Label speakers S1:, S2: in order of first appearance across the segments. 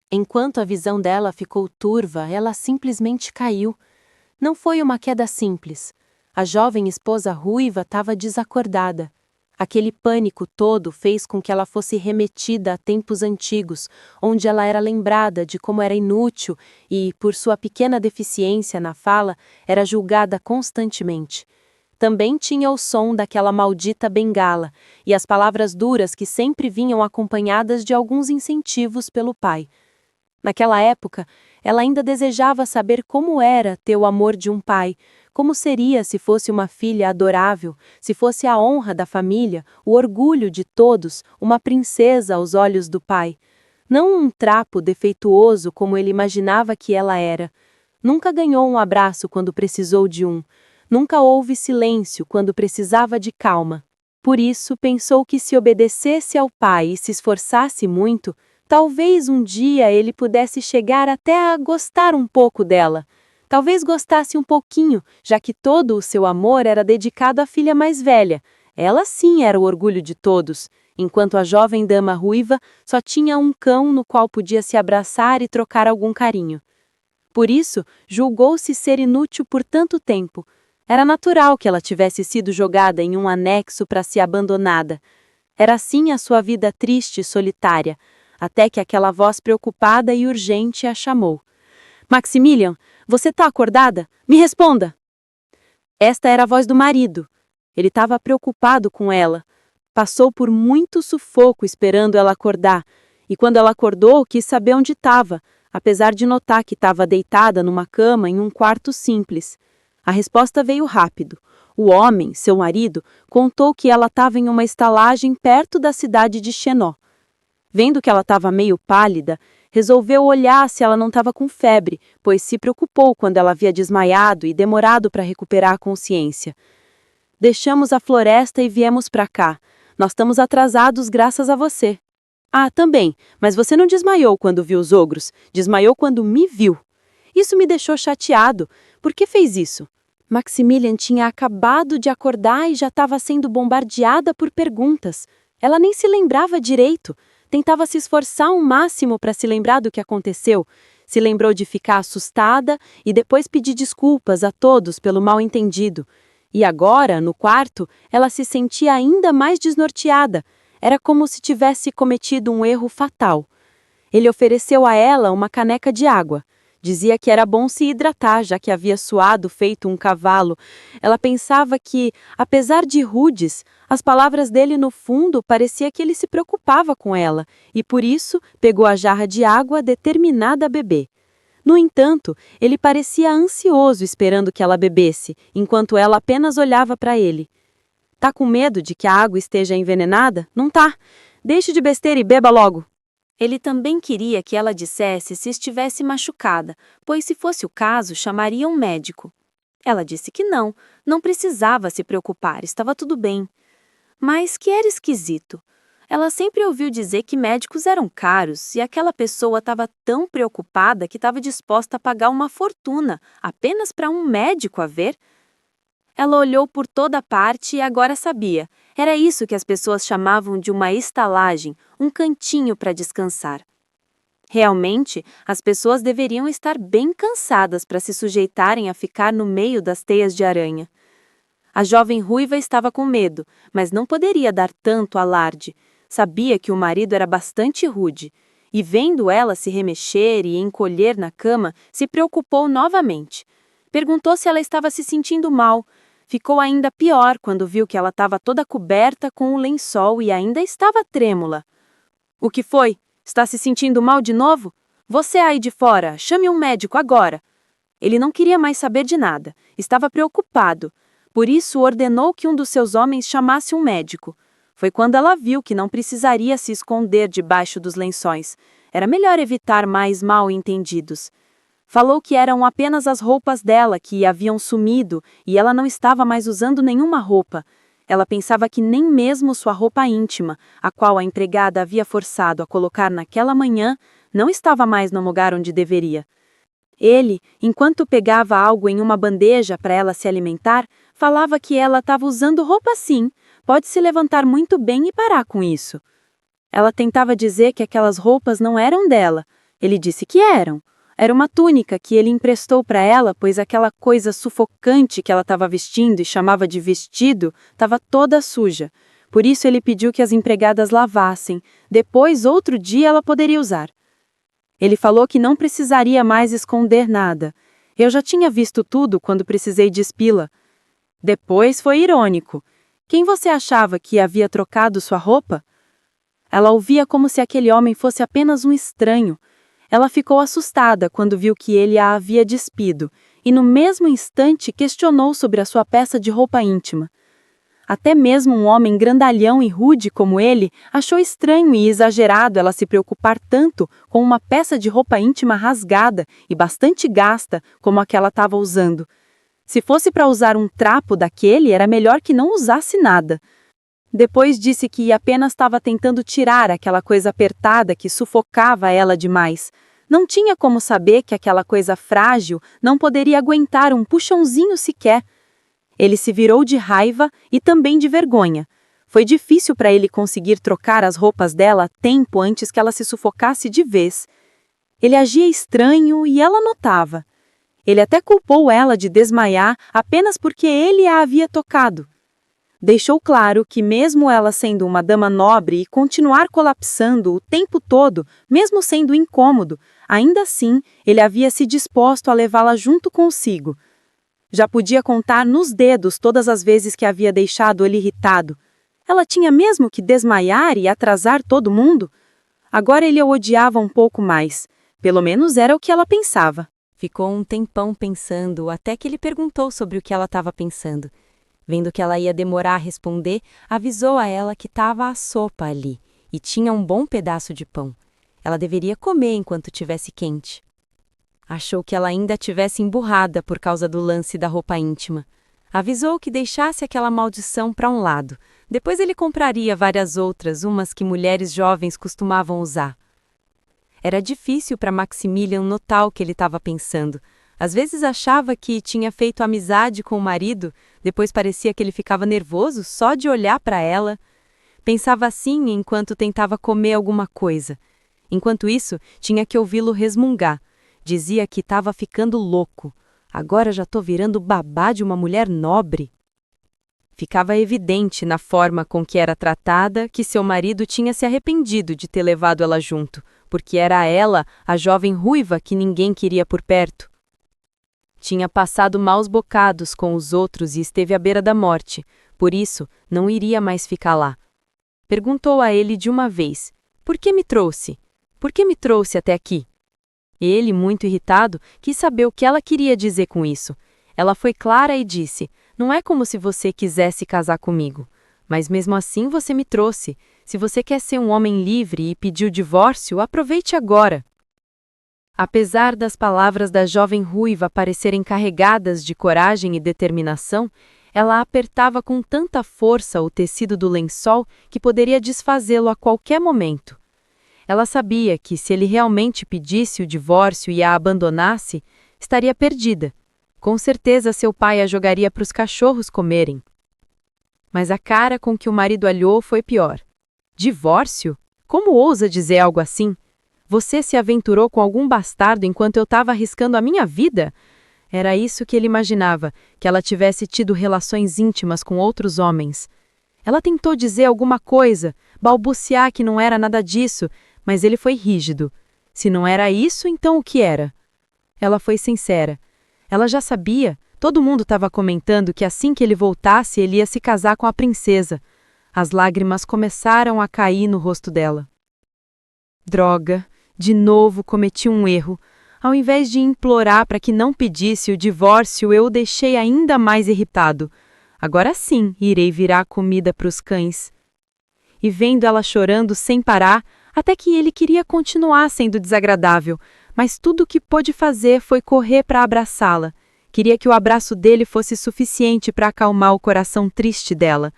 S1: Enquanto a visão dela ficou turva, ela simplesmente caiu. Não foi uma queda simples. A jovem esposa ruiva estava desacordada. Aquele pânico todo fez com que ela fosse remetida a tempos antigos, onde ela era lembrada de como era inútil e, por sua pequena deficiência na fala, era julgada constantemente. Também tinha o som daquela maldita bengala e as palavras duras que sempre vinham acompanhadas de alguns incentivos pelo pai. Naquela época, ela ainda desejava saber como era ter o amor de um pai, como seria se fosse uma filha adorável, se fosse a honra da família, o orgulho de todos, uma princesa aos olhos do pai. Não um trapo defeituoso como ele imaginava que ela era. Nunca ganhou um abraço quando precisou de um. Nunca houve silêncio quando precisava de calma. Por isso, pensou que se obedecesse ao pai e se esforçasse muito, talvez um dia ele pudesse chegar até a gostar um pouco dela. Talvez gostasse um pouquinho, já que todo o seu amor era dedicado à filha mais velha. Ela sim era o orgulho de todos, enquanto a jovem dama ruiva só tinha um cão no qual podia se abraçar e trocar algum carinho. Por isso, julgou-se ser inútil por tanto tempo. Era natural que ela tivesse sido jogada em um anexo para ser abandonada. Era assim a sua vida triste e solitária, até que aquela voz preocupada e urgente a chamou. Maximilian, você está acordada? Me responda! Esta era a voz do marido. Ele estava preocupado com ela. Passou por muito sufoco esperando ela acordar, e quando ela acordou, quis saber onde estava, apesar de notar que estava deitada numa cama em um quarto simples. A resposta veio rápido. O homem, seu marido, contou que ela estava em uma estalagem perto da cidade de Chenó. Vendo que ela estava meio pálida, resolveu olhar se ela não estava com febre, pois se preocupou quando ela havia desmaiado e demorado para recuperar a consciência. Deixamos a floresta e viemos para cá. Nós estamos atrasados graças a você. Ah, também, mas você não desmaiou quando viu os ogros, desmaiou quando me viu. Isso me deixou chateado. Por que fez isso? Maximilian tinha acabado de acordar e já estava sendo bombardeada por perguntas. Ela nem se lembrava direito. Tentava se esforçar ao máximo para se lembrar do que aconteceu. Se lembrou de ficar assustada e depois pedir desculpas a todos pelo mal-entendido. E agora, no quarto, ela se sentia ainda mais desnorteada. Era como se tivesse cometido um erro fatal. Ele ofereceu a ela uma caneca de água. Dizia que era bom se hidratar, já que havia suado feito um cavalo. Ela pensava que, apesar de rudes, as palavras dele no fundo parecia que ele se preocupava com ela, e por isso pegou a jarra de água determinada a beber. No entanto, ele parecia ansioso esperando que ela bebesse, enquanto ela apenas olhava para ele. Tá com medo de que a água esteja envenenada? Não tá. Deixe de besteira e beba logo. Ele também queria que ela dissesse se estivesse machucada, pois se fosse o caso, chamaria um médico. Ela disse que não precisava se preocupar, estava tudo bem. Mas que era esquisito. Ela sempre ouviu dizer que médicos eram caros e aquela pessoa estava tão preocupada que estava disposta a pagar uma fortuna apenas para um médico a ver. Ela olhou por toda parte e agora sabia. Era isso que as pessoas chamavam de uma estalagem, um cantinho para descansar. Realmente, as pessoas deveriam estar bem cansadas para se sujeitarem a ficar no meio das teias de aranha. A jovem ruiva estava com medo, mas não poderia dar tanto alarde. Sabia que o marido era bastante rude, e vendo ela se remexer e encolher na cama, se preocupou novamente. Perguntou se ela estava se sentindo mal. Ficou ainda pior quando viu que ela estava toda coberta com um lençol e ainda estava trêmula. O que foi? Está se sentindo mal de novo? Você aí de fora, chame um médico agora. Ele não queria mais saber de nada, estava preocupado. Por isso ordenou que um dos seus homens chamasse um médico. Foi quando ela viu que não precisaria se esconder debaixo dos lençóis. Era melhor evitar mais mal-entendidos. Falou que eram apenas as roupas dela que haviam sumido e ela não estava mais usando nenhuma roupa. Ela pensava que nem mesmo sua roupa íntima, a qual a empregada havia forçado a colocar naquela manhã, não estava mais no lugar onde deveria. Ele, enquanto pegava algo em uma bandeja para ela se alimentar, falava que ela estava usando roupa sim, pode se levantar muito bem e parar com isso. Ela tentava dizer que aquelas roupas não eram dela,
S2: Ele disse que eram. Era uma túnica que ele emprestou para ela, pois aquela coisa sufocante que ela estava vestindo e chamava de vestido estava toda suja. Por isso ele pediu que as empregadas lavassem. Depois, outro dia, ela poderia usar. Ele falou que não precisaria mais esconder nada. Eu já tinha visto tudo quando precisei despí-la. Depois foi irônico. Quem você achava que havia trocado sua roupa? Ela ouvia como se aquele homem fosse apenas um estranho. Ela ficou assustada quando viu que ele a havia despido, e no mesmo instante questionou sobre a sua peça de roupa íntima. Até mesmo um homem grandalhão e rude como ele achou estranho e exagerado ela se preocupar tanto com uma peça de roupa íntima rasgada e bastante gasta como a que ela estava usando. Se fosse para usar um trapo daquele, era melhor que não usasse nada. Depois disse que apenas estava tentando tirar aquela coisa apertada que sufocava ela demais. Não tinha como saber que aquela coisa frágil não poderia aguentar um puxãozinho sequer. Ele se virou de raiva e também de vergonha. Foi difícil para ele conseguir trocar as roupas dela a tempo antes que ela se sufocasse de vez. Ele agia estranho e ela notava. Ele até culpou ela de desmaiar apenas porque ele a havia tocado. Deixou claro que mesmo ela sendo uma dama nobre e continuar colapsando o tempo todo, mesmo sendo incômodo, ainda assim ele havia se disposto a levá-la junto consigo. Já podia contar nos dedos todas as vezes que havia deixado ele irritado. Ela tinha mesmo que desmaiar e atrasar todo mundo? Agora ele a odiava um pouco mais. Pelo menos era o que ela pensava.
S1: Ficou um tempão pensando, até que ele perguntou sobre o que ela estava pensando. Vendo que ela ia demorar a responder, avisou a ela que estava a sopa ali e tinha um bom pedaço de pão. Ela deveria comer enquanto tivesse quente. Achou que ela ainda tivesse emburrada por causa do lance da roupa íntima. Avisou que deixasse aquela maldição para um lado. Depois ele compraria várias outras, umas que mulheres jovens costumavam usar. Era difícil para Maximilian notar o que ele estava pensando. Às vezes achava que tinha feito amizade com o marido, depois parecia que ele ficava nervoso só de olhar para ela. Pensava assim enquanto tentava comer alguma coisa. Enquanto isso, tinha que ouvi-lo resmungar. Dizia que estava ficando louco. Agora já estou virando babá de uma mulher nobre. Ficava evidente na forma com que era tratada que seu marido tinha se arrependido de ter levado ela junto, porque era ela, a jovem ruiva que ninguém queria por perto. Tinha passado maus bocados com os outros e esteve à beira da morte, por isso não iria mais ficar lá. Perguntou a ele de uma vez: "Por que me trouxe? Por que me trouxe até aqui?" Ele, muito irritado, quis saber o que ela queria dizer com isso. Ela foi clara e disse: "Não é como se você quisesse casar comigo, mas mesmo assim você me trouxe. Se você quer ser um homem livre e pedir o divórcio, aproveite agora." Apesar das palavras da jovem ruiva parecerem carregadas de coragem e determinação, ela apertava com tanta força o tecido do lençol que poderia desfazê-lo a qualquer momento. Ela sabia que, se ele realmente pedisse o divórcio e a abandonasse, estaria perdida. Com certeza seu pai a jogaria para os cachorros comerem. Mas a cara com que o marido olhou foi pior. "Divórcio? Como ousa dizer algo assim? Você se aventurou com algum bastardo enquanto eu estava arriscando a minha vida?" Era isso que ele imaginava, que ela tivesse tido relações íntimas com outros homens. Ela tentou dizer alguma coisa, balbuciar que não era nada disso, mas ele foi rígido. Se não era isso, então o que era? Ela foi sincera. Ela já sabia, todo mundo estava comentando que assim que ele voltasse, ele ia se casar com a princesa. As lágrimas começaram a cair no rosto dela. Droga! De novo cometi um erro. Ao invés de implorar para que não pedisse o divórcio, eu o deixei ainda mais irritado. Agora sim, irei virar comida para os cães. E vendo ela chorando sem parar, até que ele queria continuar sendo desagradável, mas tudo o que pôde fazer foi correr para abraçá-la. Queria que o abraço dele fosse suficiente para acalmar o coração triste dela.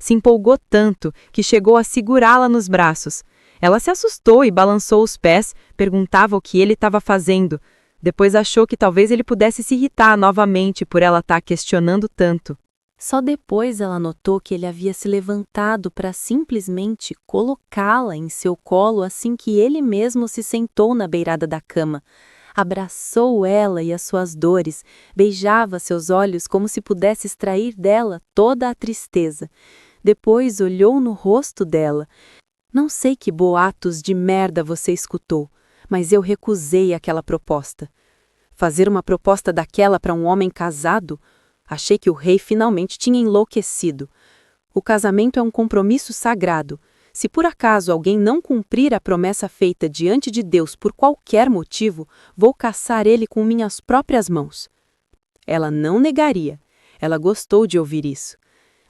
S1: Se empolgou tanto que chegou a segurá-la nos braços. Ela se assustou e balançou os pés, perguntava o que ele estava fazendo. Depois achou que talvez ele pudesse se irritar novamente por ela estar questionando tanto. Só depois ela notou que ele havia se levantado para simplesmente colocá-la em seu colo assim que ele mesmo se sentou na beirada da cama. Abraçou ela e as suas dores, beijava seus olhos como se pudesse extrair dela toda a tristeza. Depois olhou no rosto dela. Não sei que boatos de merda você escutou, mas eu recusei aquela proposta. Fazer uma proposta daquela para um homem casado? Achei que o rei finalmente tinha enlouquecido. O casamento é um compromisso sagrado. Se por acaso alguém não cumprir a promessa feita diante de Deus por qualquer motivo, vou caçar ele com minhas próprias mãos. Ela não negaria. Ela gostou de ouvir isso.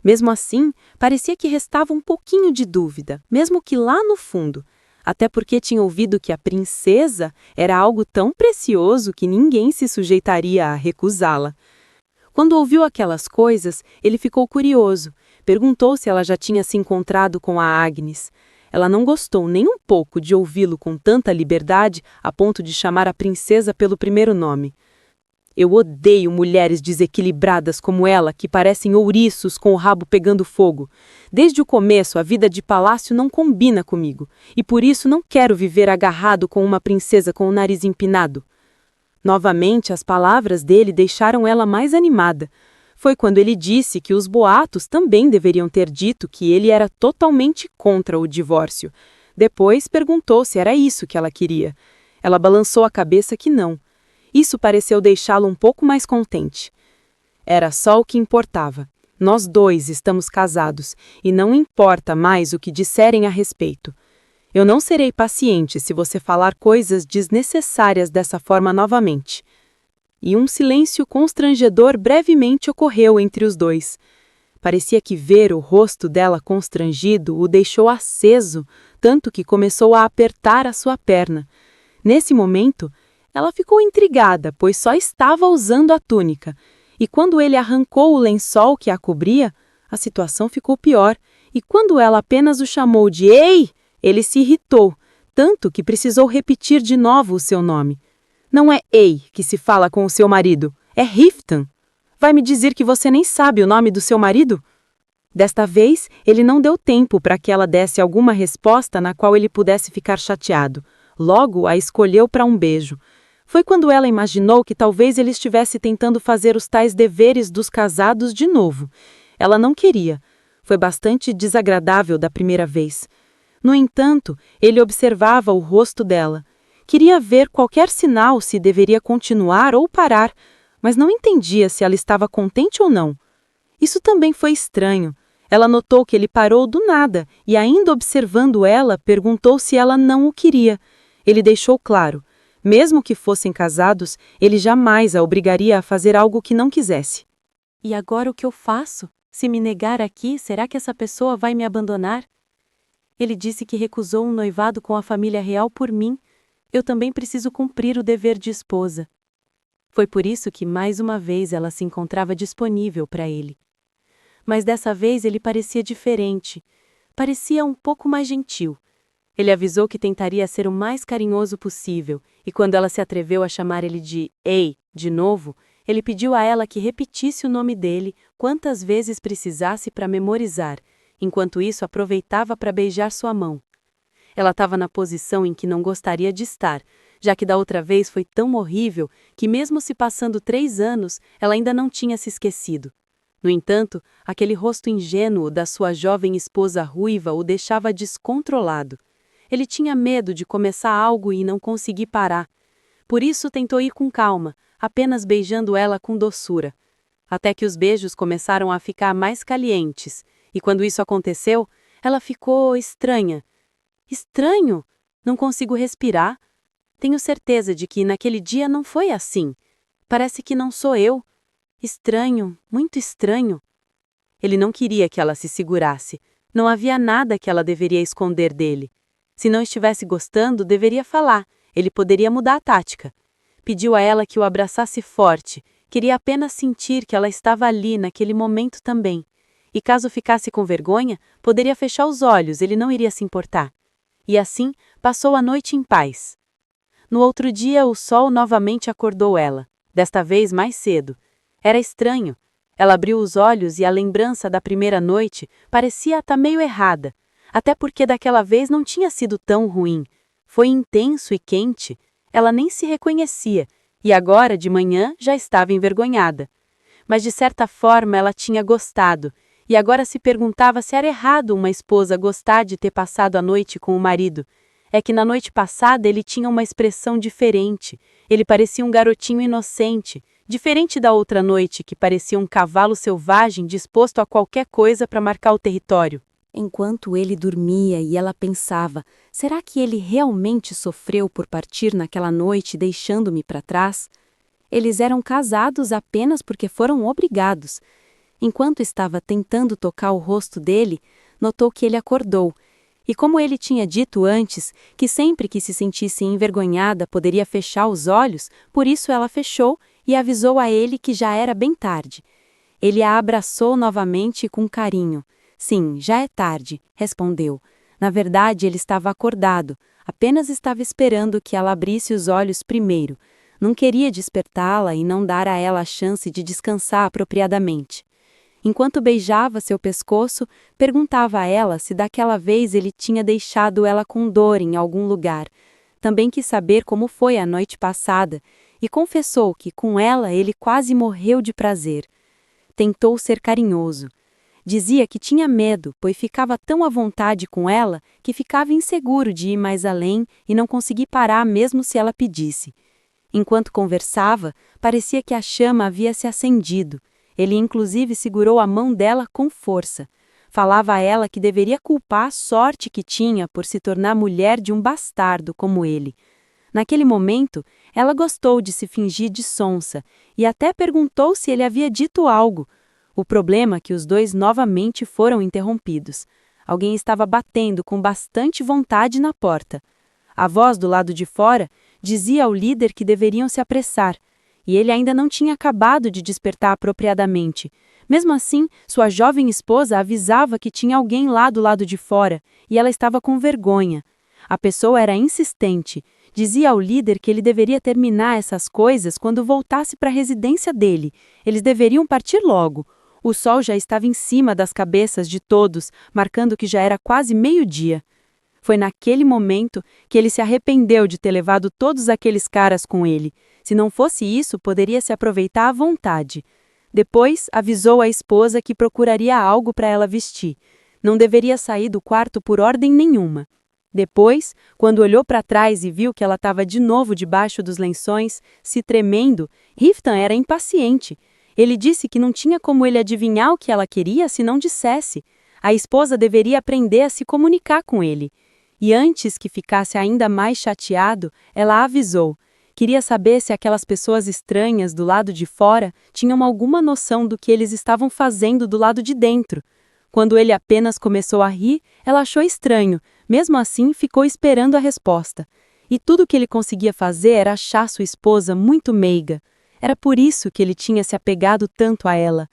S1: Mesmo assim, parecia que restava um pouquinho de dúvida, mesmo que lá no fundo. Até porque tinha ouvido que a princesa era algo tão precioso que ninguém se sujeitaria a recusá-la. Quando ouviu aquelas coisas, ele ficou curioso. Perguntou se ela já tinha se encontrado com a Agnes. Ela não gostou nem um pouco de ouvi-lo com tanta liberdade a ponto de chamar a princesa pelo primeiro nome. Eu odeio mulheres desequilibradas como ela, que parecem ouriços com o rabo pegando fogo. Desde o começo, a vida de palácio não combina comigo, e por isso não quero viver agarrado com uma princesa com o nariz empinado. Novamente, as palavras dele deixaram ela mais animada. Foi quando ele disse que os boatos também deveriam ter dito que ele era totalmente contra o divórcio. Depois perguntou se era isso que ela queria. Ela balançou a cabeça que não. Isso pareceu deixá-lo um pouco mais contente. Era só o que importava. Nós dois estamos casados, e não importa mais o que disserem a respeito. Eu não serei paciente se você falar coisas desnecessárias dessa forma novamente. E um silêncio constrangedor brevemente ocorreu entre os dois. Parecia que ver o rosto dela constrangido o deixou aceso, tanto que começou a apertar a sua perna. Nesse momento, ela ficou intrigada, pois só estava usando a túnica. E quando ele arrancou o lençol que a cobria, a situação ficou pior. E quando ela apenas o chamou de "Ei!", ele se irritou, tanto que precisou repetir de novo o seu nome. Não é Ei que se fala com o seu marido, é Riften. Vai me dizer que você nem sabe o nome do seu marido? Desta vez, ele não deu tempo para que ela desse alguma resposta na qual ele pudesse ficar chateado. Logo, a escolheu para um beijo. Foi quando ela imaginou que talvez ele estivesse tentando fazer os tais deveres dos casados de novo. Ela não queria. Foi bastante desagradável da primeira vez. No entanto, ele observava o rosto dela. Queria ver qualquer sinal se deveria continuar ou parar, mas não entendia se ela estava contente ou não. Isso também foi estranho. Ela notou que ele parou do nada e, ainda observando ela, perguntou se ela não o queria. Ele deixou claro, mesmo que fossem casados, ele jamais a obrigaria a fazer algo que não quisesse.
S2: E agora o que eu faço? Se me negar aqui, será que essa pessoa vai me abandonar? Ele disse que recusou um noivado com a família real por mim. Eu também preciso cumprir o dever de esposa. Foi por isso que, mais uma vez, ela se encontrava disponível para ele. Mas dessa vez ele parecia diferente. Parecia um pouco mais gentil. Ele avisou que tentaria ser o mais carinhoso possível, e quando ela se atreveu a chamar ele de "Ei" de novo, ele pediu a ela que repetisse o nome dele quantas vezes precisasse para memorizar. Enquanto isso, aproveitava para beijar sua mão. Ela estava na posição em que não gostaria de estar, já que da outra vez foi tão horrível que, mesmo se passando 3 anos, ela ainda não tinha se esquecido. No entanto, aquele rosto ingênuo da sua jovem esposa ruiva o deixava descontrolado. Ele tinha medo de começar algo e não conseguir parar. Por isso tentou ir com calma, apenas beijando ela com doçura. Até que os beijos começaram a ficar mais calientes. E quando isso aconteceu, ela ficou estranha. Estranho? Não consigo respirar. Tenho certeza de que naquele dia não foi assim. Parece que não sou eu. Estranho, muito estranho. Ele não queria que ela se segurasse. Não havia nada que ela deveria esconder dele. Se não estivesse gostando, deveria falar. Ele poderia mudar a tática. Pediu a ela que o abraçasse forte. Queria apenas sentir que ela estava ali naquele momento também. E caso ficasse com vergonha, poderia fechar os olhos, ele não iria se importar. E assim, passou a noite em paz. No outro dia, o sol novamente acordou ela, desta vez mais cedo. Era estranho. Ela abriu os olhos e a lembrança da primeira noite parecia estar meio errada, até porque daquela vez não tinha sido tão ruim. Foi intenso e quente, ela nem se reconhecia, e agora, de manhã, já estava envergonhada. Mas de certa forma ela tinha gostado, e agora se perguntava se era errado uma esposa gostar de ter passado a noite com o marido. É que na noite passada ele tinha uma expressão diferente, ele parecia um garotinho inocente, diferente da outra noite que parecia um cavalo selvagem disposto a qualquer coisa para marcar o território.
S1: Enquanto ele dormia e ela pensava, será que ele realmente sofreu por partir naquela noite deixando-me para trás? Eles eram casados apenas porque foram obrigados. Enquanto estava tentando tocar o rosto dele, notou que ele acordou. E como ele tinha dito antes, que sempre que se sentisse envergonhada poderia fechar os olhos, por isso ela fechou e avisou a ele que já era bem tarde. Ele a abraçou novamente com carinho. Sim, já é tarde, respondeu. Na verdade, ele estava acordado, apenas estava esperando que ela abrisse os olhos primeiro. Não queria despertá-la e não dar a ela a chance de descansar apropriadamente. Enquanto beijava seu pescoço, perguntava a ela se daquela vez ele tinha deixado ela com dor em algum lugar. Também quis saber como foi a noite passada, e confessou que com ela ele quase morreu de prazer. Tentou ser carinhoso. Dizia que tinha medo, pois ficava tão à vontade com ela que ficava inseguro de ir mais além e não conseguir parar mesmo se ela pedisse. Enquanto conversava, parecia que a chama havia se acendido. Ele inclusive segurou a mão dela com força. Falava a ela que deveria culpar a sorte que tinha por se tornar mulher de um bastardo como ele. Naquele momento, ela gostou de se fingir de sonsa e até perguntou se ele havia dito algo. O problema é que os dois novamente foram interrompidos. Alguém estava batendo com bastante vontade na porta. A voz do lado de fora dizia ao líder que deveriam se apressar, e ele ainda não tinha acabado de despertar apropriadamente. Mesmo assim, sua jovem esposa avisava que tinha alguém lá do lado de fora, e ela estava com vergonha. A pessoa era insistente, dizia ao líder que ele deveria terminar essas coisas quando voltasse para a residência dele. Eles deveriam partir logo. O sol já estava em cima das cabeças de todos, marcando que já era quase meio-dia. Foi naquele momento que ele se arrependeu de ter levado todos aqueles caras com ele. Se não fosse isso, poderia se aproveitar à vontade. Depois, avisou a esposa que procuraria algo para ela vestir. Não deveria sair do quarto por ordem nenhuma. Depois, quando olhou para trás e viu que ela estava de novo debaixo dos lençóis, se tremendo, Riftan era impaciente. Ele disse que não tinha como ele adivinhar o que ela queria se não dissesse. A esposa deveria aprender a se comunicar com ele. E antes que ficasse ainda mais chateado, ela avisou. Queria saber se aquelas pessoas estranhas do lado de fora tinham alguma noção do que eles estavam fazendo do lado de dentro. Quando ele apenas começou a rir, ela achou estranho. Mesmo assim, ficou esperando a resposta. E tudo que ele conseguia fazer era achar sua esposa muito meiga. Era por isso que ele tinha se apegado tanto a ela.